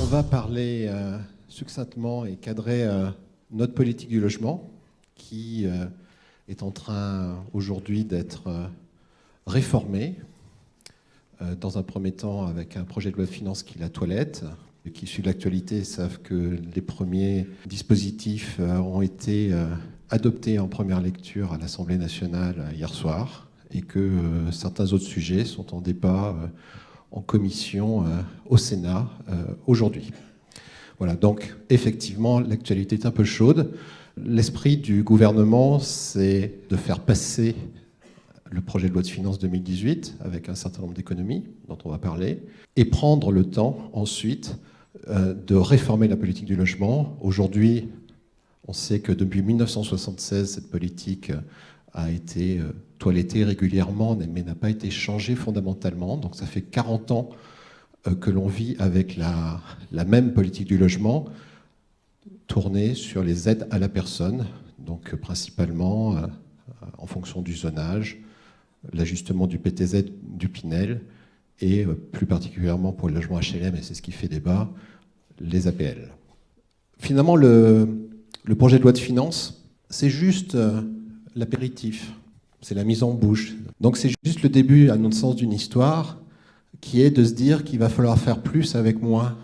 On va parler succinctement et cadrer notre politique du logement qui est en train aujourd'hui d'être réformée. Dans un premier temps avec un projet de loi de finances qui est la toilette. Ceux qui suivent l'actualité savent que les premiers dispositifs ont été adoptés en première lecture à l'Assemblée nationale hier soir et que certains autres sujets sont en débat en commission au Sénat aujourd'hui. Voilà, donc effectivement, l'actualité est un peu chaude. L'esprit du gouvernement, c'est de faire passer le projet de loi de finances 2018 avec un certain nombre d'économies dont on va parler et prendre le temps ensuite de réformer la politique du logement. Aujourd'hui, on sait que depuis 1976, cette politique a été toilettée régulièrement mais n'a pas été changée fondamentalement. Donc ça fait 40 ans que l'on vit avec la même politique du logement tournée sur les aides à la personne, donc principalement en fonction du zonage, l'ajustement du PTZ du Pinel et plus particulièrement pour le logement HLM, et c'est ce qui fait débat, les APL. Finalement, le projet de loi de finances, c'est juste l'apéritif, c'est la mise en bouche. Donc c'est juste le début, à notre sens, d'une histoire qui est de se dire qu'il va falloir faire plus avec moins.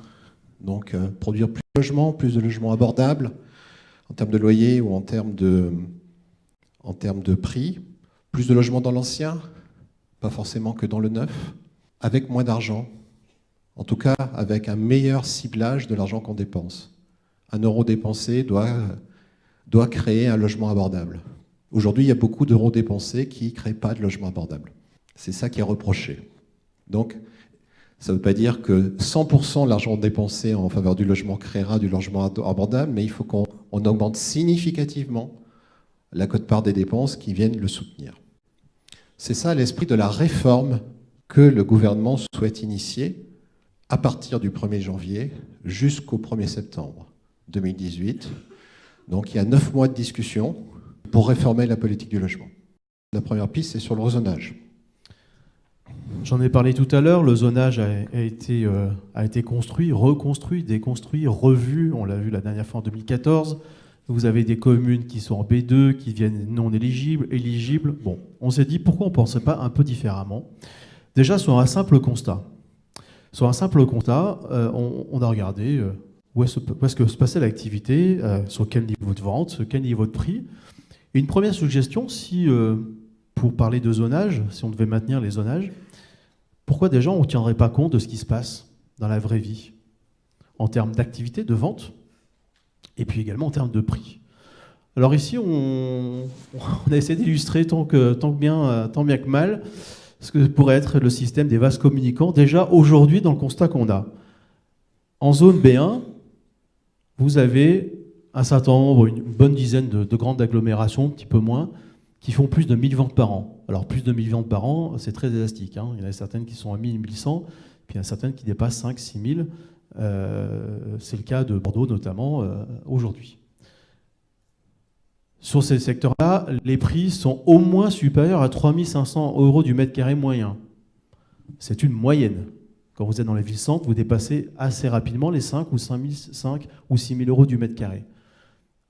Donc produire plus de logements abordables en termes de loyer ou en termes de prix. Plus de logements dans l'ancien, pas forcément que dans le neuf, avec moins d'argent. En tout cas, avec un meilleur ciblage de l'argent qu'on dépense. 1 euro dépensé doit créer un logement abordable. Aujourd'hui, il y a beaucoup d'euros dépensés qui ne créent pas de logement abordable. C'est ça qui est reproché. Donc, ça ne veut pas dire que 100% de l'argent dépensé en faveur du logement créera du logement abordable, mais il faut qu'on augmente significativement la quote-part des dépenses qui viennent le soutenir. C'est ça l'esprit de la réforme que le gouvernement souhaite initier à partir du 1er janvier jusqu'au 1er septembre 2018. Donc il y a 9 mois de discussion pour réformer la politique du logement. La première piste, c'est sur le zonage. J'en ai parlé tout à l'heure, le zonage a été construit, reconstruit, déconstruit, revu, on l'a vu la dernière fois en 2014. Vous avez des communes qui sont en B2, qui deviennent non éligibles. Bon, on s'est dit pourquoi on ne pensait pas un peu différemment. Déjà, sur un simple constat. On a regardé où est-ce que se passait l'activité, sur quel niveau de vente, sur quel niveau de prix. Et une première suggestion, pour parler de zonage, si on devait maintenir les zonages, pourquoi déjà on ne tiendrait pas compte de ce qui se passe dans la vraie vie, en termes d'activité, de vente, et puis également en termes de prix. Alors ici, on a essayé d'illustrer tant bien que mal ce que pourrait être le système des vases communicants. Déjà, aujourd'hui, dans le constat qu'on a, en zone B1, vous avez un certain nombre, une bonne dizaine de grandes agglomérations, un petit peu moins, qui font plus de 1000 ventes par an. Alors plus de 1000 ventes par an, c'est très élastique. Il y en a certaines qui sont à 1000, 1100, puis il y en a certaines qui dépassent 5, 6000. C'est le cas de Bordeaux notamment aujourd'hui. Sur ces secteurs-là, les prix sont au moins supérieurs à 3500 € du mètre carré moyen. C'est une moyenne. Quand vous êtes dans les villes-centres, vous dépassez assez rapidement les 5 ou 5 ou 6 000 € du mètre carré.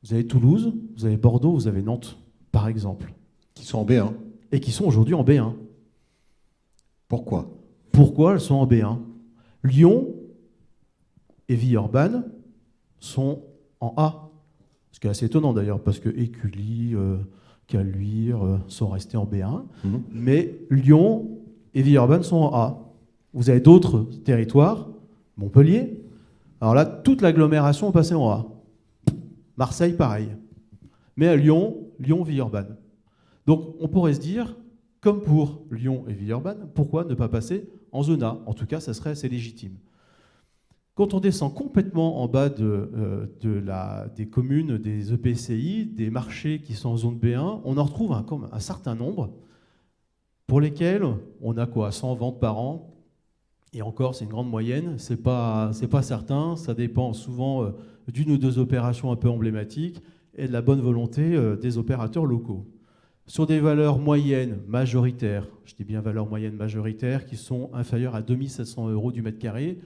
Vous avez Toulouse, vous avez Bordeaux, vous avez Nantes, par exemple. Qui sont en B1. Et qui sont aujourd'hui en B1. Pourquoi elles sont en B1 ? Lyon et Villeurbanne sont en A. Ce qui est assez étonnant d'ailleurs, parce que Écully, Caluire sont restés en B1. Mais Lyon et Villeurbanne sont en A. Vous avez d'autres territoires, Montpellier. Alors là, toute l'agglomération est passée en A. Marseille, pareil. Mais à Lyon, Villeurbanne. Donc on pourrait se dire, comme pour Lyon et Villeurbanne, pourquoi ne pas passer en zone A ? En tout cas, ça serait assez légitime. Quand on descend complètement en bas des communes, des EPCI, des marchés qui sont en zone B1, on en retrouve un certain nombre pour lesquels on a 100 ventes par an. Et encore, c'est une grande moyenne, c'est pas certain, ça dépend souvent d'une ou deux opérations un peu emblématiques et de la bonne volonté des opérateurs locaux. Sur des valeurs moyennes majoritaires, je dis bien valeurs moyennes majoritaires, qui sont inférieures à 2700 € du mètre carré,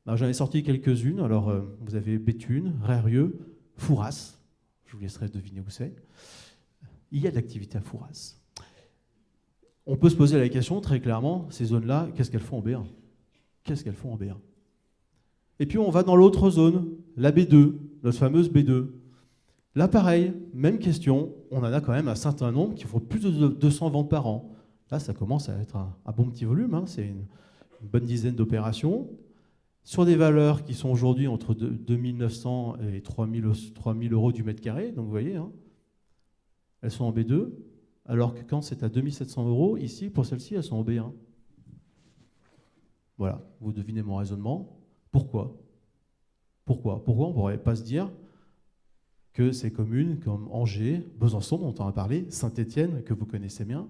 Alors, j'en ai sorti quelques-unes. Alors, vous avez Béthune, Rérieux, Fouras. Je vous laisserai deviner où c'est. Il y a de l'activité à Fouras. On peut se poser la question très clairement, ces zones-là, qu'est-ce qu'elles font en B1 ? Qu'est-ce qu'elles font en B1 ? Et puis on va dans l'autre zone, la B2, notre fameuse B2. Là, pareil, même question, on en a quand même un certain nombre qui font plus de 200 ventes par an. Là, ça commence à être un bon petit volume, hein. C'est une bonne dizaine d'opérations, sur des valeurs qui sont aujourd'hui entre 2 900 et 3 000 euros du mètre carré, donc vous voyez, hein, elles sont en B2, alors que quand c'est à 2 700 euros, ici, pour celles-ci, elles sont en B1. Voilà, vous devinez mon raisonnement. Pourquoi ? Pourquoi on ne pourrait pas se dire que ces communes comme Angers, Besançon, dont on a parlé, Saint-Étienne, que vous connaissez bien,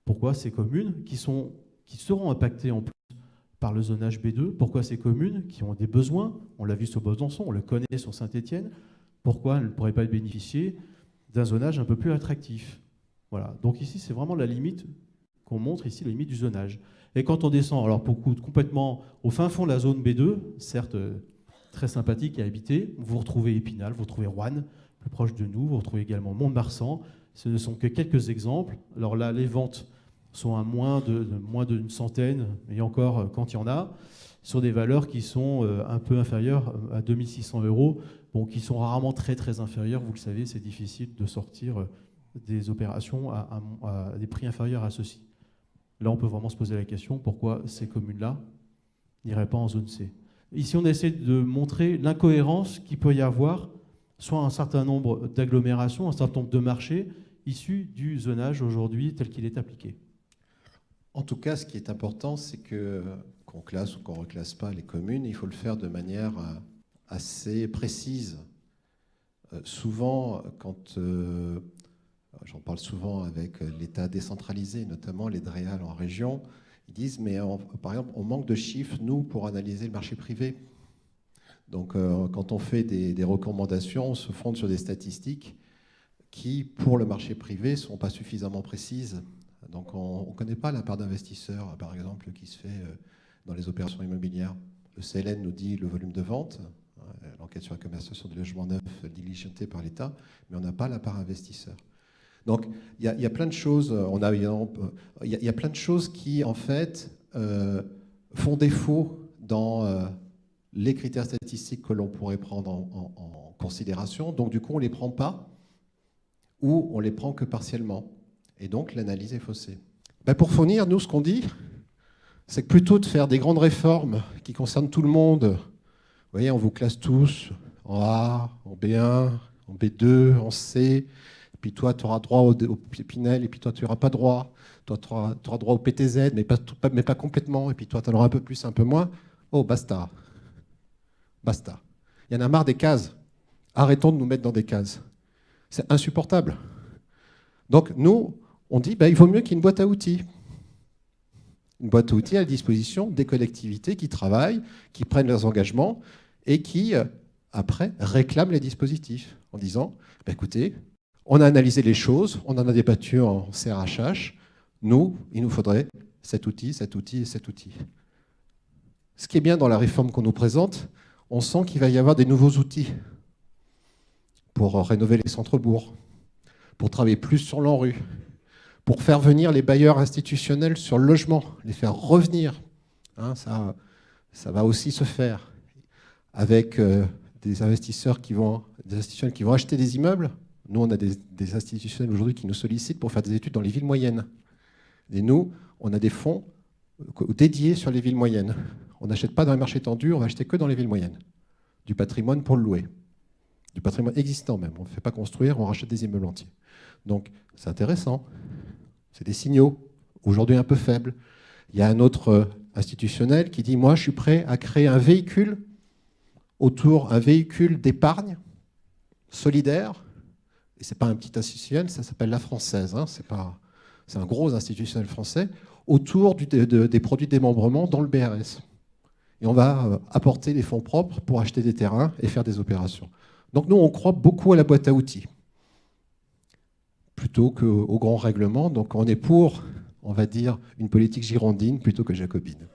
pourquoi ces communes qui seront impactées en plus par le zonage B2, pourquoi ces communes qui ont des besoins, on l'a vu sur Besançon, on le connaît sur Saint-Étienne, pourquoi elles ne pourraient pas bénéficier d'un zonage un peu plus attractif ? Voilà. Donc ici, c'est vraiment la limite qu'on montre ici, la limite du zonage. Et quand on descend, alors complètement au fin fond de la zone B2, certes très sympathique à habiter, vous retrouvez Épinal, vous retrouvez Roanne, plus proche de nous, vous retrouvez également Mont-de-Marsan. Ce ne sont que quelques exemples. Alors là, les ventes sont à moins d'une centaine, et encore quand il y en a, sur des valeurs qui sont un peu inférieures à 2 600 euros, bon, qui sont rarement très très inférieures. Vous le savez, c'est difficile de sortir des opérations à des prix inférieurs à ceux-ci. Là, on peut vraiment se poser la question, pourquoi ces communes-là n'iraient pas en zone C ? Ici, on essaie de montrer l'incohérence qu'il peut y avoir, soit un certain nombre d'agglomérations, un certain nombre de marchés issus du zonage aujourd'hui tel qu'il est appliqué. En tout cas, ce qui est important, c'est qu'on classe ou qu'on ne reclasse pas les communes, il faut le faire de manière assez précise. Souvent, j'en parle souvent avec l'État décentralisé, notamment les DREAL en région, ils disent, mais par exemple, on manque de chiffres, nous, pour analyser le marché privé. Donc, quand on fait des recommandations, on se fonde sur des statistiques qui, pour le marché privé, ne sont pas suffisamment précises. Donc, on ne connaît pas la part d'investisseurs, par exemple, qui se fait dans les opérations immobilières. Le CLN nous dit le volume de vente, l'enquête sur la commercialisation du logement neuf diligentée par l'État, mais on n'a pas la part investisseur. Donc, il y a plein de choses. Il y a plein de choses qui, en fait, font défaut dans les critères statistiques que l'on pourrait prendre en considération. Donc, du coup, on ne les prend pas ou on les prend que partiellement. Et donc, l'analyse est faussée. Pour fournir, nous, ce qu'on dit, c'est que plutôt de faire des grandes réformes qui concernent tout le monde, vous voyez, on vous classe tous en A, en B1, en B2, en C. Puis toi, tu auras droit au Pinel, et puis toi, tu n'auras pas droit. Toi, tu auras droit au PTZ, mais pas complètement. Et puis toi, tu en auras un peu plus, un peu moins. Oh, basta. Basta. Il y en a marre des cases. Arrêtons de nous mettre dans des cases. C'est insupportable. Donc, nous, on dit, il vaut mieux qu'il y ait une boîte à outils. Une boîte à outils à la disposition des collectivités qui travaillent, qui prennent leurs engagements et qui, après, réclament les dispositifs en disant, écoutez, on a analysé les choses, on en a débattu en CRHH. Nous, il nous faudrait cet outil, cet outil et cet outil. Ce qui est bien dans la réforme qu'on nous présente, on sent qu'il va y avoir des nouveaux outils pour rénover les centres-bourgs, pour travailler plus sur l'ANRU, pour faire venir les bailleurs institutionnels sur le logement, les faire revenir. Hein, ça va aussi se faire avec des investisseurs des institutionnels qui vont acheter des immeubles. Nous, on a des institutionnels aujourd'hui qui nous sollicitent pour faire des études dans les villes moyennes. Et nous, on a des fonds dédiés sur les villes moyennes. On n'achète pas dans les marchés tendus, on va acheter que dans les villes moyennes. Du patrimoine pour le louer. Du patrimoine existant même. On ne fait pas construire, on rachète des immeubles entiers. Donc, c'est intéressant. C'est des signaux, aujourd'hui un peu faibles. Il y a un autre institutionnel qui dit « Moi, je suis prêt à créer un véhicule d'épargne solidaire. » Et ce n'est pas un petit institutionnel, ça s'appelle La Française. Hein, c'est un gros institutionnel français autour des produits de démembrement dans le BRS. Et on va apporter des fonds propres pour acheter des terrains et faire des opérations. Donc nous, on croit beaucoup à la boîte à outils, plutôt qu'au grand règlement. Donc on est pour, on va dire, une politique girondine plutôt que jacobine.